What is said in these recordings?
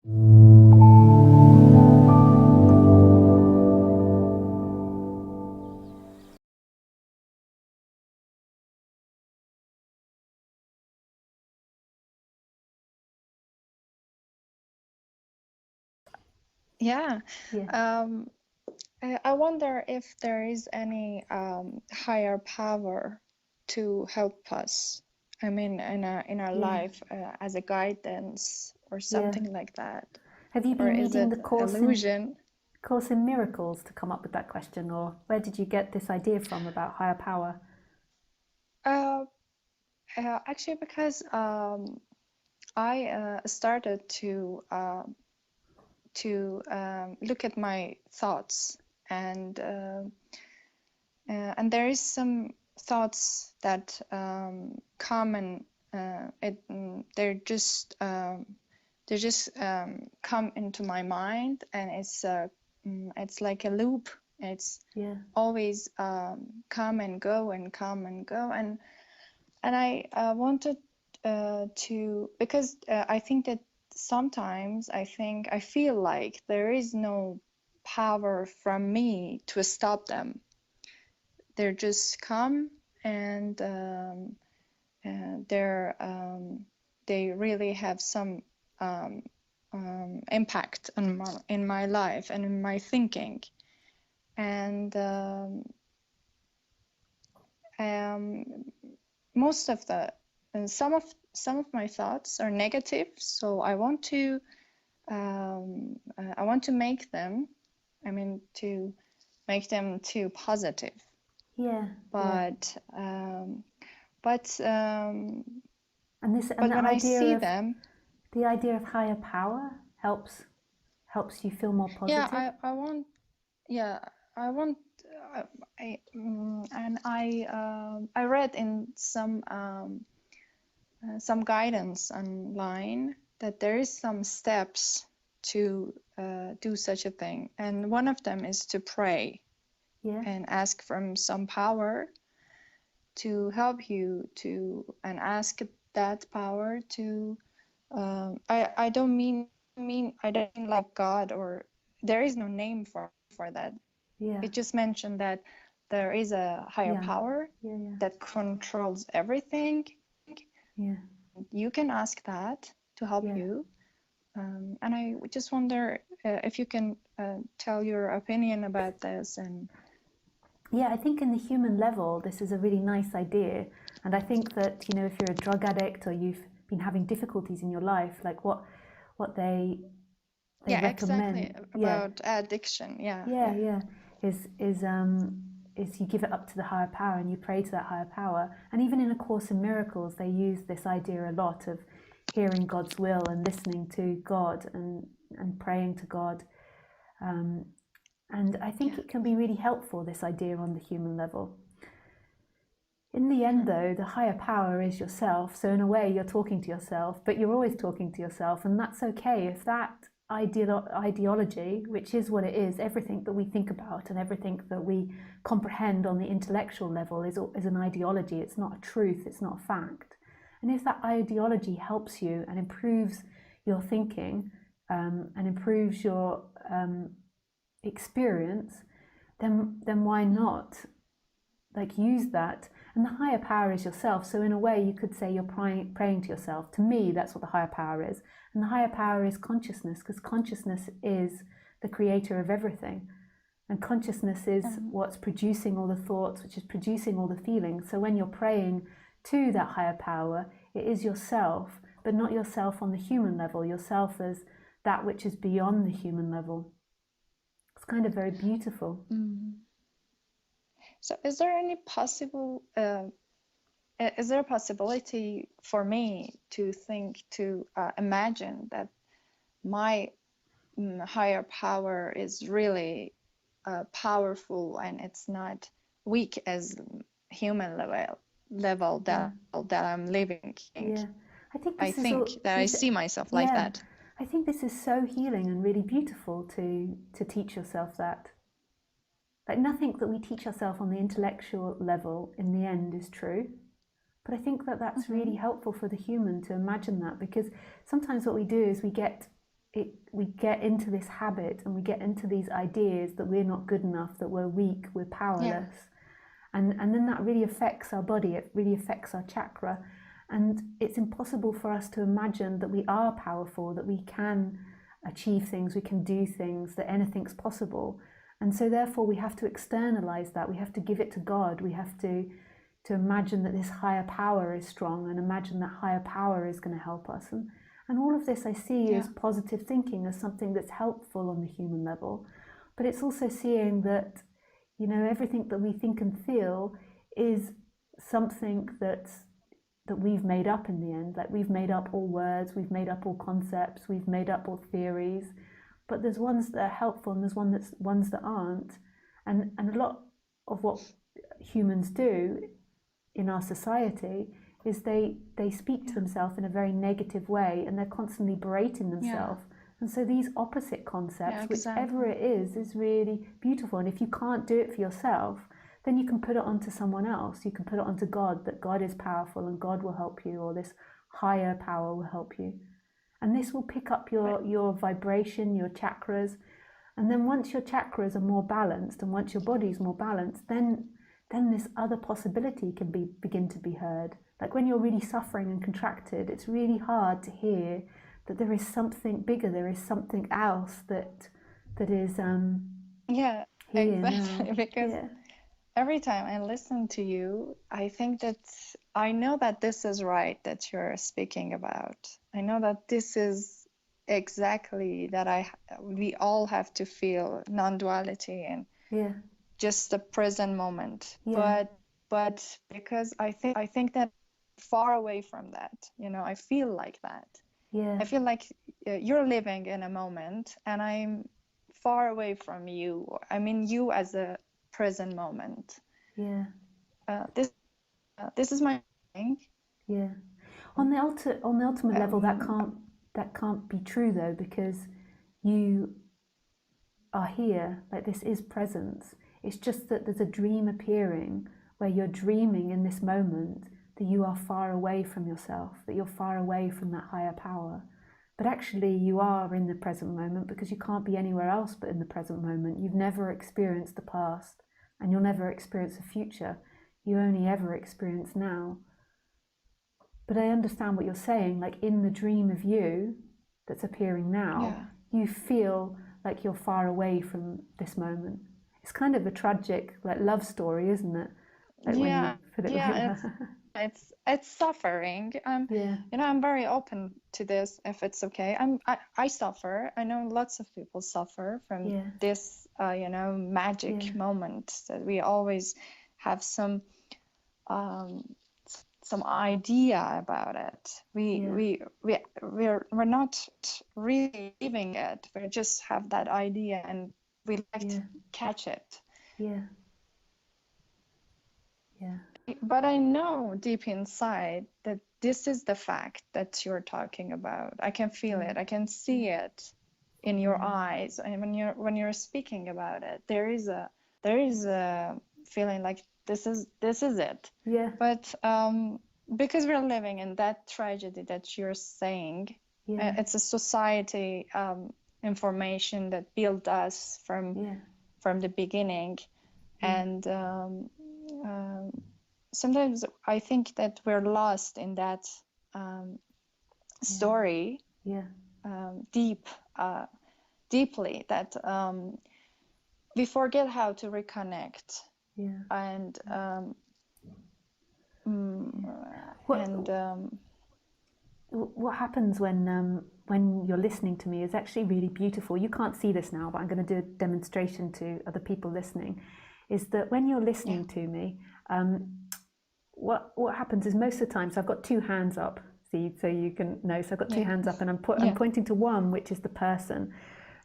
Yeah. Yeah. I wonder if there is any higher power to help us. I mean, in our Yeah. life as a guidance or Yeah. something like that. Have you Or been is reading the it illusion? Course in Miracles to come up with that question, or where did you get this idea from about higher power? Uh, Actually, because I started to look at my thoughts, and there is some thoughts that come and they just come into my mind, and it's like a loop. It's Yeah. always come and go and come and go, and I wanted to, because I think that sometimes I feel like there is no power from me to stop them. They're just come, and they really have some um, impact on in my life and in my thinking. And um, most of the some of my thoughts are negative, so I want to make them, I mean, to make them too positive. Yeah. Yeah. But but And but the when I idea see of them, higher power helps you feel more yeah, positive. I want, yeah, I want, and I read in some guidance online that there is some steps to do such a thing, and one of them is to pray Yeah. and ask from some power to help you to, and ask that power to I don't mean I don't mean like God, or there is no name for that. Yeah. It just mentioned that there is a higher Yeah. power Yeah. Yeah. that controls everything. Yeah. You can ask that to help Yeah. you. And I just wonder if you can tell your opinion about this. And Yeah, I think in the human level, this is a really nice idea. And I think that, if you're a drug addict or you've been having difficulties in your life, like what they yeah, exactly, recommend, yeah, about addiction. Yeah, yeah, yeah. yeah, is you give it up to the higher power and you pray to that higher power. And even in A Course in Miracles, they use this idea a lot of hearing God's will and listening to God and praying to God. And I think Yeah. it can be really helpful, this idea on the human level. In the end, though, the higher power is yourself. So in a way, you're talking to yourself, but you're always talking to yourself. And that's okay if that ideology, which is what it is, everything that we think about and everything that we comprehend on the intellectual level is an ideology. It's not a truth. It's not a fact. And if that ideology helps you and improves your thinking and improves your experience, then why not use that? And the higher power is yourself. So in a way, you could say you're praying to yourself. To me, that's what the higher power is. And the higher power is consciousness, because consciousness is the creator of everything. And consciousness is what's producing all the thoughts, which is producing all the feelings. So when you're praying to that higher power, it is yourself, but not yourself on the human level, yourself as that which is beyond the human level. It's kind of very beautiful. So is there any possible is there a possibility for me to think, to imagine that my higher power is really powerful, and it's not weak as human level Yeah. that I'm living? Yeah, I think I this is all. think that I see myself like Yeah, that. I think this is so healing and really beautiful to teach yourself that. Like nothing that we teach ourselves on the intellectual level in the end is true. But I think that that's really helpful for the human to imagine that, because sometimes what we do is we get we get into this habit and we get into these ideas that we're not good enough, that we're weak, we're powerless. And then that really affects our body, it really affects our chakra. And it's impossible for us to imagine that we are powerful, that we can achieve things, we can do things, that anything's possible. And so therefore we have to externalize that, we have to give it to God, we have to imagine that this higher power is strong and imagine that higher power is going to help us. And all of this I see as positive thinking, as something that's helpful on the human level. But it's also seeing that, you know, everything that we think and feel is something that we've made up in the end. Like, we've made up all words, we've made up all concepts, we've made up all theories. But there's ones that are helpful and there's ones that aren't. And a lot of what humans do in our society is they speak to themselves in a very negative way, and they're constantly berating themselves. And so these opposite concepts, whichever it is really beautiful. And if you can't do it for yourself, then you can put it onto someone else. You can put it onto God, that God is powerful and God will help you, or this higher power will help you. And this will pick up your vibration, your chakras. And then once your chakras are more balanced and once your body's more balanced, then this other possibility can begin to be heard. Like, when you're really suffering and contracted, it's really hard to hear that there is something bigger, there is something else that is Yeah, here exactly. now. Because Yeah. every time I listen to you, I think that I know that this is right that you're speaking about. I know that this is exactly that we all have to feel non-duality and just the present moment. But because I think that far away from that, you know, I feel like that. I feel like you're living in a moment and I'm far away from you. I mean, you as a present moment. This is my thing. On the ultimate level, that can't be true, though, because you are here. Like, this is presence. It's just that there's a dream appearing where you're dreaming in this moment that you are far away from yourself, that you're far away from that higher power. But actually you are in the present moment, because you can't be anywhere else but in the present moment. You've never experienced the past and you'll never experience the future. You only ever experience now. But I understand what you're saying. Like, in the dream of you that's appearing now, you feel like you're far away from this moment. It's kind of a tragic, like, love story, isn't it? Like, when you put it like that. It's suffering. You know, I'm very open to this, if it's okay. I suffer. I know lots of people suffer from this, you know, magic moment that we always have some idea about it. We're not really living it. We just have that idea and we like to catch it. But I know deep inside that this is the fact that you're talking about. I can feel it. I can see it in your eyes, and when you're speaking about it, there is a feeling like this is it. But because we're living in that tragedy that you're saying, it's a society information that built us from the beginning, and sometimes I think that we're lost in that story deeply, that we forget how to reconnect. And what happens when you're listening to me is actually really beautiful. You can't see this now, but I'm going to do a demonstration to other people listening. Is that when you're listening to me, what happens is, most of the time, so I've got two hands up, see, so you can know. So I've got two hands up, and I'm pointing to one, which is the person,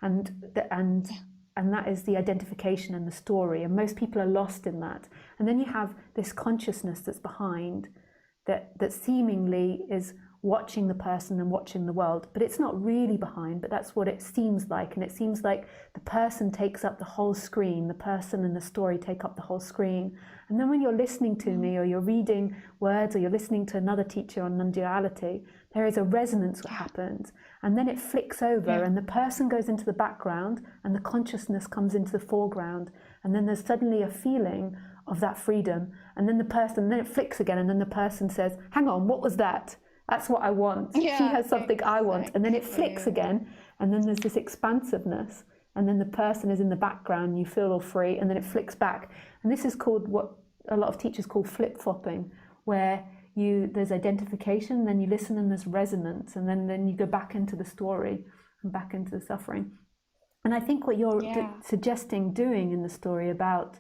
and that is the identification and the story. And most people are lost in that. And then you have this consciousness that's behind, that seemingly is watching the person and watching the world, but it's not really behind, but that's what it seems like. And it seems like the person takes up the whole screen, the person and the story take up the whole screen. And then when you're listening to me, or you're reading words, or you're listening to another teacher on non-duality, there is a resonance that happens, and then it flicks over, and the person goes into the background, and the consciousness comes into the foreground, and then there's suddenly a feeling of that freedom, and then then it flicks again, and then the person says, hang on, what was that? That's what I want. She has something I want. And then it flicks again, and then there's this expansiveness, and then the person is in the background, you feel all free, and then it flicks back. And this is called what a lot of teachers call flip-flopping, where there's identification, then you listen and there's resonance, and then you go back into the story and back into the suffering. And I think what you're suggesting doing in the story about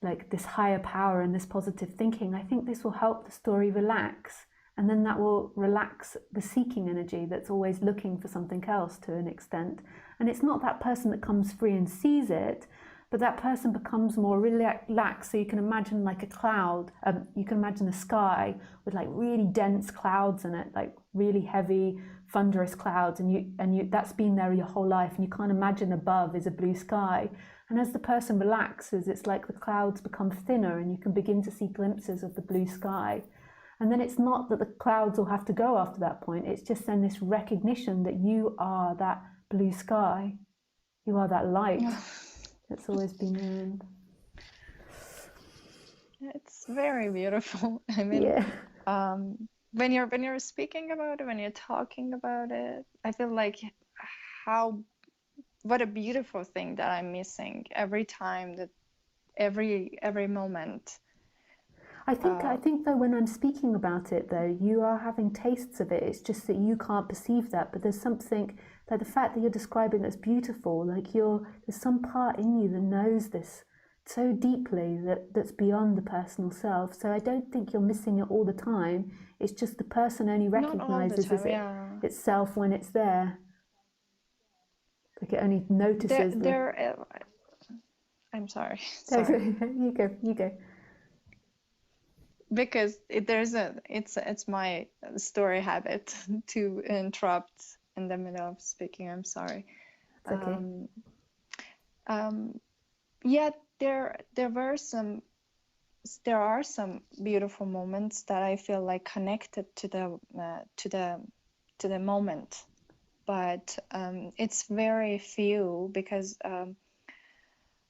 like this higher power and this positive thinking, I think this will help the story relax, and then that will relax the seeking energy that's always looking for something else to an extent. And it's not that person that comes free and sees it, but that person becomes more relaxed. So you can imagine like a cloud, you can imagine the sky with like really dense clouds in it, like really heavy, thunderous clouds, and you that's been there your whole life, and you can't imagine above is a blue sky. And as the person relaxes, it's like the clouds become thinner, and you can begin to see glimpses of the blue sky. And then it's not that the clouds will have to go after that point, it's just then this recognition that you are that blue sky, you are that light. It's always been there. It's very beautiful. I mean, when you're speaking about it, when you're talking about it, I feel like what a beautiful thing that I'm missing every time, that every moment. I think though, when I'm speaking about it though, you are having tastes of it. It's just that you can't perceive that. But there's something, like the fact that you're describing that's beautiful, like there's some part in you that knows this so deeply that's beyond the personal self. So I don't think you're missing it all the time. It's just the person only recognizes itself when it's there. Like it only notices. I'm sorry. You go. Because it's my story habit to interrupt in the middle of speaking. I'm sorry. It's okay. Yet there are some beautiful moments that I feel like connected to the moment, but it's very few, because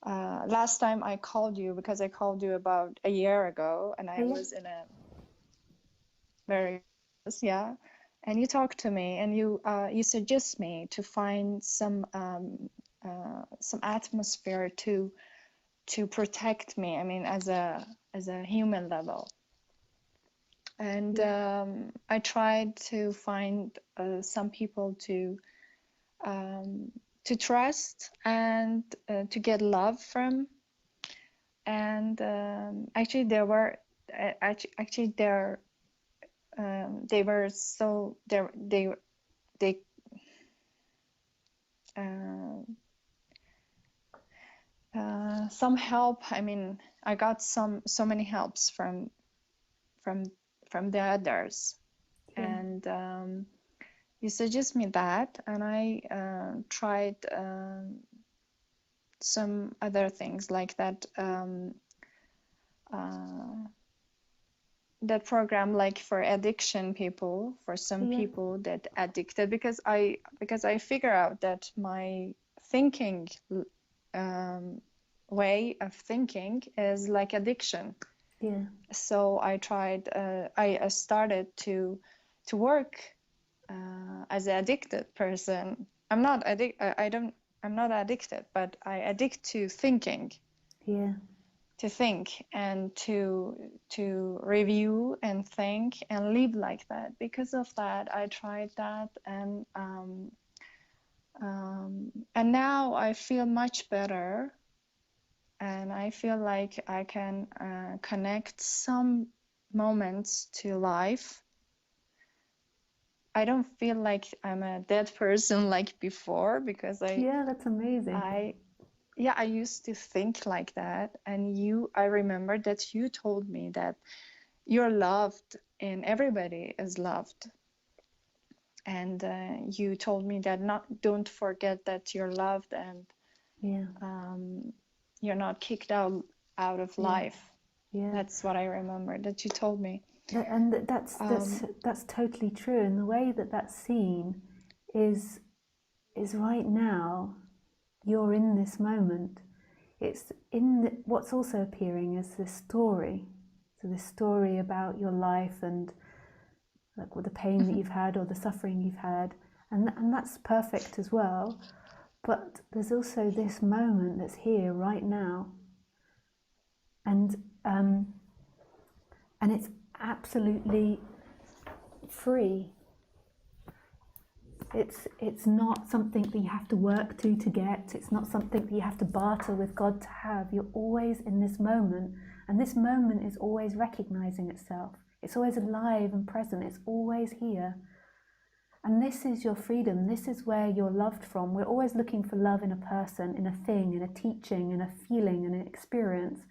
last time I called you, because I called you about a year ago, and I was in a very and you talked to me, and you suggest me to find some atmosphere to protect me. I mean, as a human level. And I tried to find some people to trust and to get love from. And actually they were so they some help. I mean, I got so many helps from the others, and you suggest me that, and I tried some other things like that. That program, like for addiction people, for some people that addicted, because I figure out that my thinking way of thinking is like addiction. So I tried I started to work as an addicted person. I'm not addicted, but I addict to thinking. To think and to review and think and live like that. Because of that, I tried that, and now I feel much better, and I feel like I can connect some moments to life. I don't feel like I'm a dead person like before, because that's amazing. I used to think like that, and I remember that you told me that you're loved and everybody is loved. And you told me that don't forget that you're loved, and you're not kicked out of life. That's what I remember that you told me. That's totally true. And the way that that's seen is right now. You're in this moment. It's what's also appearing is this story. So this story about your life and like what the pain that you've had or the suffering you've had, and that's perfect as well. But there's also this moment that's here right now, and it's absolutely free. It's not something that you have to work to get. It's not something that you have to barter with God to have. You're always in this moment, and this moment is always recognizing itself. It's always alive and present. It's always here. And this is your freedom. This is where you're loved from. We're always looking for love in a person, in a thing, in a teaching, in a feeling, in an experience.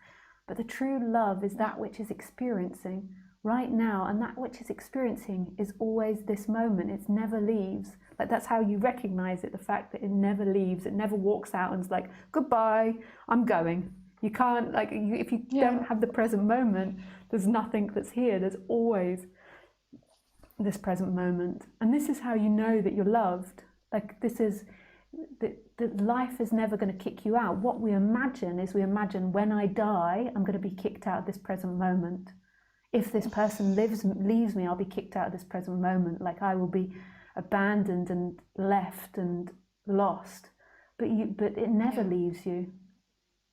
But the true love is that which is experiencing right now, and that which is experiencing is always this moment. It never leaves. Like, that's how you recognize it, the fact that it never leaves. It never walks out and is like, goodbye, I'm going. You can't, like, if you don't have the present moment, there's nothing that's here. There's always this present moment. And this is how you know that you're loved. Like, this is that life is never going to kick you out. What we imagine is, we imagine when I die, I'm going to be kicked out of this present moment. If this person leaves me, I'll be kicked out of this present moment. Like, I will be abandoned and left and lost. But it never leaves you.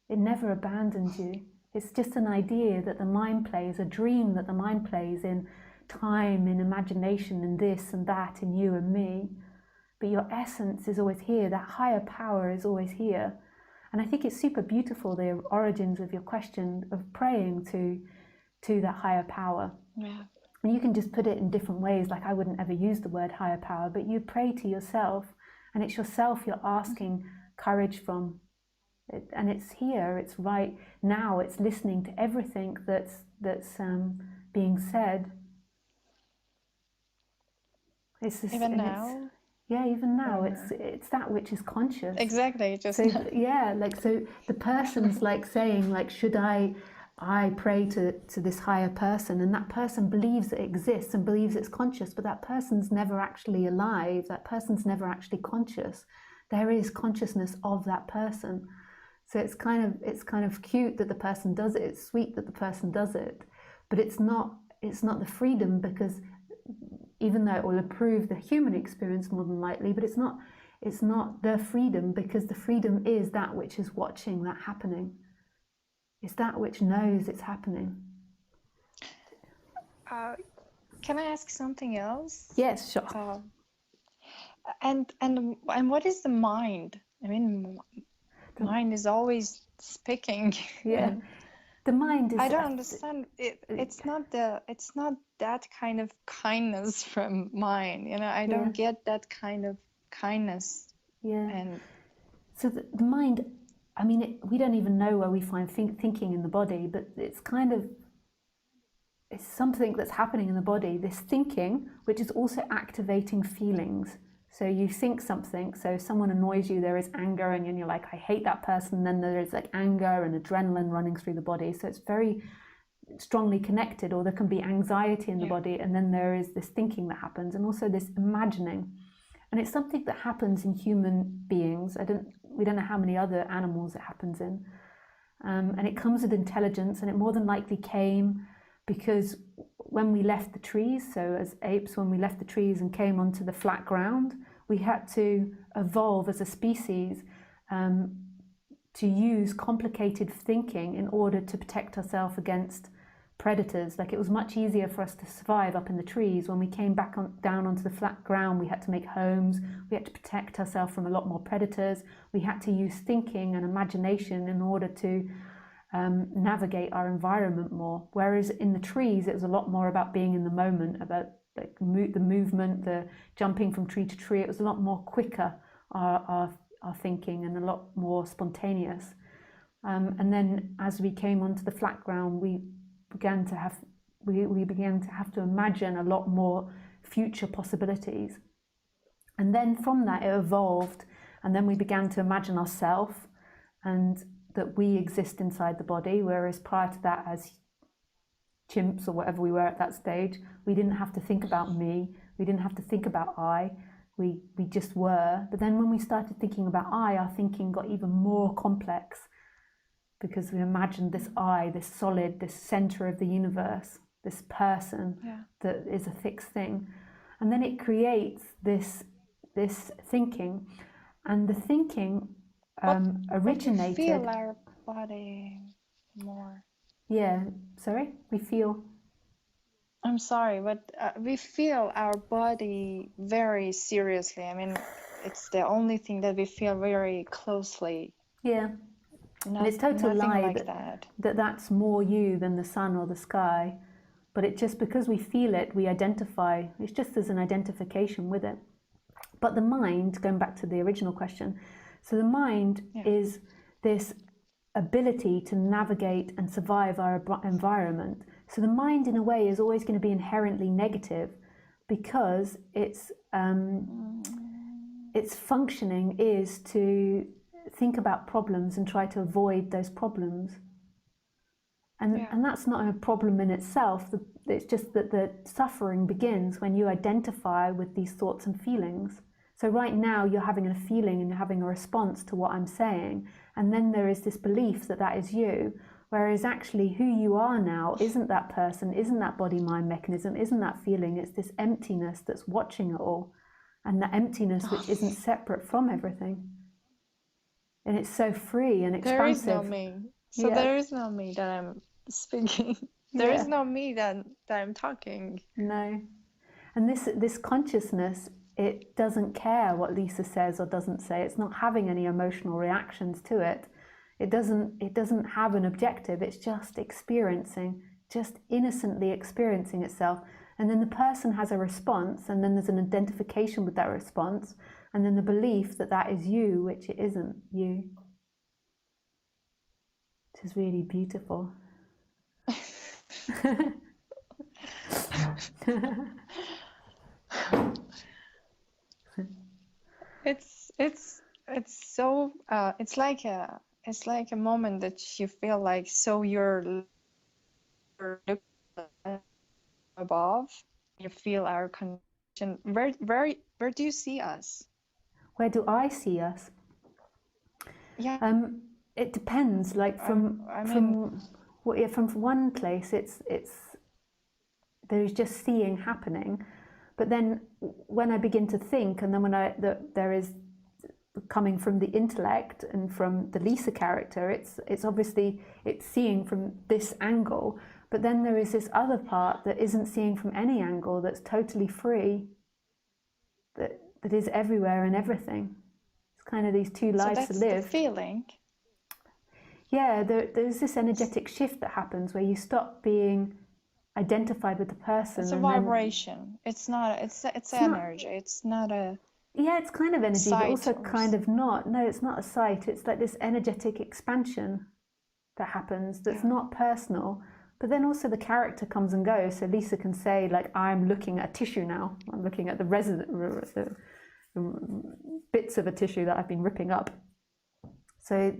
It never abandons you. It's just an idea that the mind plays, a dream that the mind plays in time, in imagination, in this and that, in you and me. But your essence is always here. That higher power is always here. And I think it's super beautiful, the origins of your question of praying to that higher power. Yeah. And you can just put it in different ways. Like, I wouldn't ever use the word higher power, but you pray to yourself, and it's yourself you're asking courage from. And it's here, it's right now, it's listening to everything that's being said. It's this, Even now? Yeah, even now, it's that which is conscious. Exactly. So the person's like saying, like, should I pray to this higher person, and that person believes it exists and believes it's conscious, but that person's never actually alive. That person's never actually conscious. There is consciousness of that person. So it's kind of cute that the person does it. It's sweet that the person does it, but it's not the freedom, because even though it will improve the human experience more than likely, but it's not the freedom, because the freedom is that which is watching that happening. It's that which knows it's happening. Can I ask something else? Yes, sure. And what is the mind? I mean, the mind is always speaking. Yeah. The mind is. I don't understand. It's not that kind of kindness from mine. You know, I don't get that kind of kindness. Yeah. And so the mind. I mean, we don't even know where we find thinking in the body, but it's something that's happening in the body. This thinking, which is also activating feelings. So you think something, so if someone annoys you, there is anger, and you're like, I hate that person. Then there is like anger and adrenaline running through the body. So it's very strongly connected. Or there can be anxiety in the body, and then there is this thinking that happens, and also this imagining. And it's something that happens in human beings. We don't know how many other animals it happens in. And it comes with intelligence, and it more than likely came because when we left the trees, so as apes, when we left the trees and came onto the flat ground, we had to evolve as a species to use complicated thinking in order to protect ourselves against predators. Like, it was much easier for us to survive up in the trees. When we came back down onto the flat ground, we had to make homes, we had to protect ourselves from a lot more predators. We had to use thinking and imagination in order to navigate our environment more. Whereas in the trees, it was a lot more about being in the moment, about like the movement, the jumping from tree to tree. It was a lot more quicker, our thinking, and a lot more spontaneous. And then as we came onto the flat ground, we began to have to imagine a lot more future possibilities. And then from that it evolved, and then we began to imagine ourselves and that we exist inside the body, whereas prior to that, as chimps or whatever we were at that stage. We didn't have to think about me. We didn't have to think about I. We just were. But then when we started thinking about I, our thinking got even more complex, because we imagined this I, this solid, this center of the universe, this person that is a fixed thing. And then it creates this thinking. And the thinking originated... We feel our body more. Yeah, sorry? We feel... I'm sorry, but we feel our body very seriously. I mean, it's the only thing that we feel very closely. Yeah. And it's total lie like that's more you than the sun or the sky. But it just, because we feel it, we identify. It's just as an identification with it. But the mind, going back to the original question, so the mind is this ability to navigate and survive our environment. So the mind, in a way, is always going to be inherently negative, because its functioning is to think about problems and try to avoid those problems. And that's not a problem in itself. It's just that the suffering begins when you identify with these thoughts and feelings. So right now you're having a feeling and you're having a response to what I'm saying, and then there is this belief that that is you, whereas actually who you are now isn't that person, isn't that body-mind mechanism, isn't that feeling. It's this emptiness that's watching it all, and the emptiness which isn't separate from everything. And it's so free and expansive. There is no me. So there is no me that I'm speaking. There is no me that I'm talking. No. And this consciousness, it doesn't care what Lisa says or doesn't say. It's not having any emotional reactions to it. It doesn't have an objective. It's just experiencing, just innocently experiencing itself. And then the person has a response, and then there's an identification with that response, and then the belief that that is you, which it isn't you. Which is really beautiful. It's so it's like a moment that you feel like, so you're looking above, you feel our connection. Where do you see us? Where do I see us? Yeah. It depends. Like from one place, it's there's just seeing happening, but then when I begin to think, and then when there is coming from the intellect and from the Lisa character, it's obviously it's seeing from this angle, but then there is this other part that isn't seeing from any angle, that's totally free, that is everywhere and everything. It's kind of these two lives to live. So that's the feeling. Yeah, there's this energetic shift that happens where you stop being identified with the person. It's a vibration. It's energy. It's not a... Yeah, it's kind of energy, but also or... kind of not. No, it's not a sight. It's like this energetic expansion that happens that's not personal. But then also the character comes and goes. So Lisa can say, like, I'm looking at a tissue now. I'm looking at the bits of a tissue that I've been ripping up. So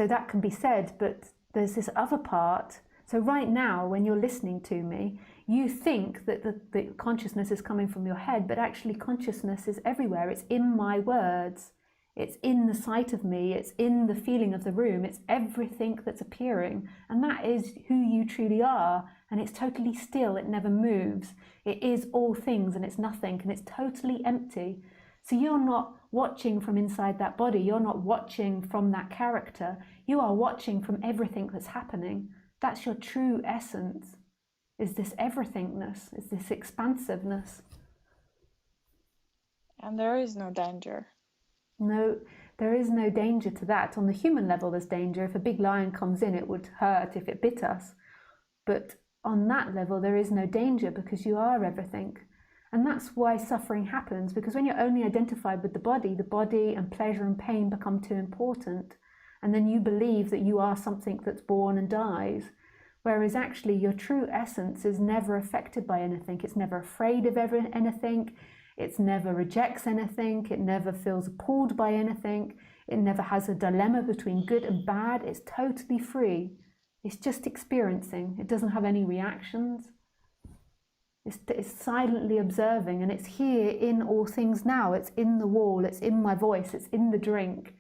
that can be said, but there's this other part. So right now, when you're listening to me, you think that the consciousness is coming from your head, but actually consciousness is everywhere. It's in my words. It's in the sight of me. It's in the feeling of the room. It's everything that's appearing. And that is who you truly are. And it's totally still. It never moves. It is all things and it's nothing. And it's totally empty. So you're not watching from inside that body. You're not watching from that character. You are watching from everything that's happening. That's your true essence, is this everythingness, is this expansiveness. And there is no danger. No, there is no danger to that. On the human level, there's danger. If a big lion comes in, it would hurt if it bit us. But on that level, there is no danger because you are everything. And that's why suffering happens, because when you're only identified with the body and pleasure and pain become too important. And then you believe that you are something that's born and dies. Whereas actually your true essence is never affected by anything. It's never afraid of anything. It never rejects anything. It never feels appalled by anything. It never has a dilemma between good and bad. It's totally free. It's just experiencing. It doesn't have any reactions. It's silently observing, and it's here in all things now. It's in the wall, it's in my voice, it's in the drink.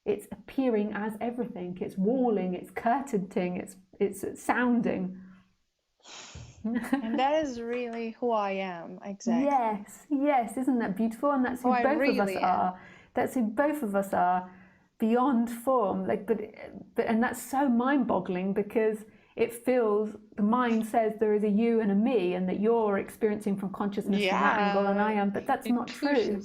It's appearing as everything. It's walling, it's curtaining, it's sounding. And that is really who I am, exactly. Yes, isn't that beautiful? And that's who I both really of us are. That's who both of us are, beyond form. And that's so mind-boggling, because it feels, the mind says there is a you and a me, and that you're experiencing from consciousness from that angle, and I am, but that's not true.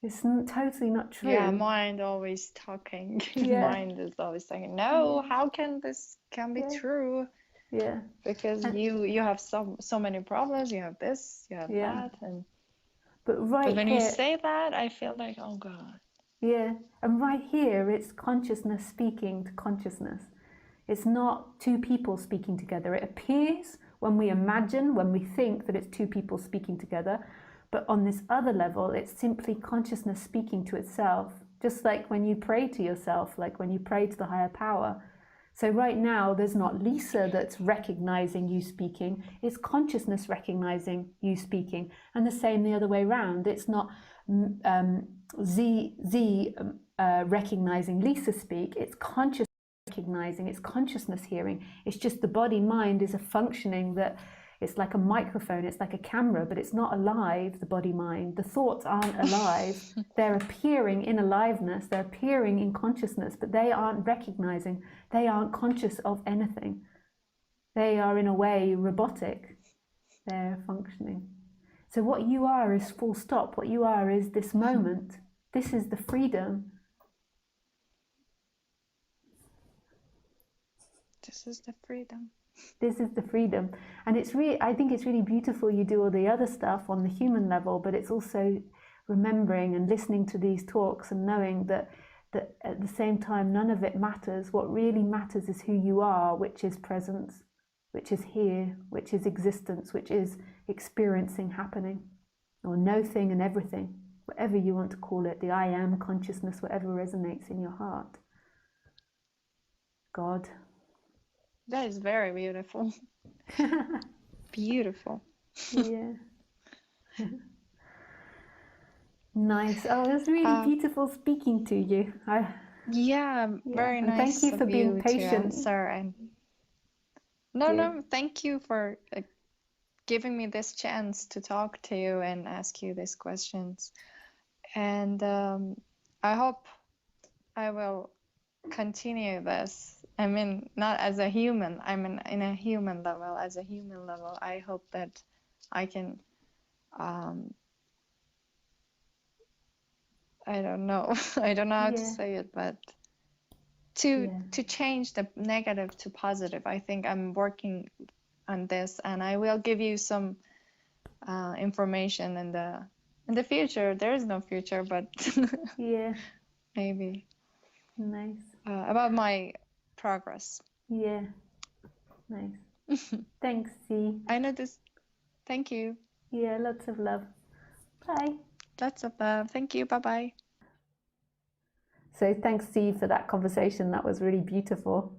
It's totally not true. Yeah, mind always talking. Mind is always saying, no, how can this be true? Yeah. Because you have so many problems, you have this, you have that, and but when you say that, I feel like, oh God. Yeah, and right here, it's consciousness speaking to consciousness. It's not two people speaking together. It appears when we imagine, when we think that it's two people speaking together, but on this other level, it's simply consciousness speaking to itself, just like when you pray to yourself, like when you pray to the higher power. So right now, there's not Lisa that's recognizing you speaking, it's consciousnness recognizing you speaking, and the same the other way around. It's not Z recognizing Lisa speak, it's consciousness recognizing, it's consciousness hearing. It's just the body mind is a functioning that it's like a microphone, it's like a camera, but it's not alive, the body mind. The thoughts aren't alive. They're appearing in aliveness, they're appearing in consciousness, but they aren't recognizing, they aren't conscious of anything. They are in a way robotic. They're functioning. So what you are is full stop. What you are is this moment. This is the freedom. This is the freedom. This is the freedom. And it's really, I think it's really beautiful you do all the other stuff on the human level, but it's also remembering and listening to these talks and knowing that at the same time, none of it matters. What really matters is who you are, which is presence, which is here, which is existence, which is experiencing happening, or no thing and everything, whatever you want to call it, the I am consciousness, whatever resonates in your heart. God. That is very beautiful. Beautiful. Yeah. Nice. Oh, it was really beautiful speaking to you. Very nice. Thank you for being patient. No, thank you for giving me this chance to talk to you and ask you these questions. And I hope I will continue this. I mean, not as a human, I mean, in a human level, as a human level, I hope that I can, I don't know how to say it, but to change the negative to positive. I think I'm working on this, and I will give you some information in the future. There is no future, but maybe. Nice. About my progress. Yeah. Nice. Thanks, C. I know this. Thank you. Yeah, lots of love. Bye. Lots of love. Thank you. Bye-bye. So thanks, C, for that conversation. That was really beautiful.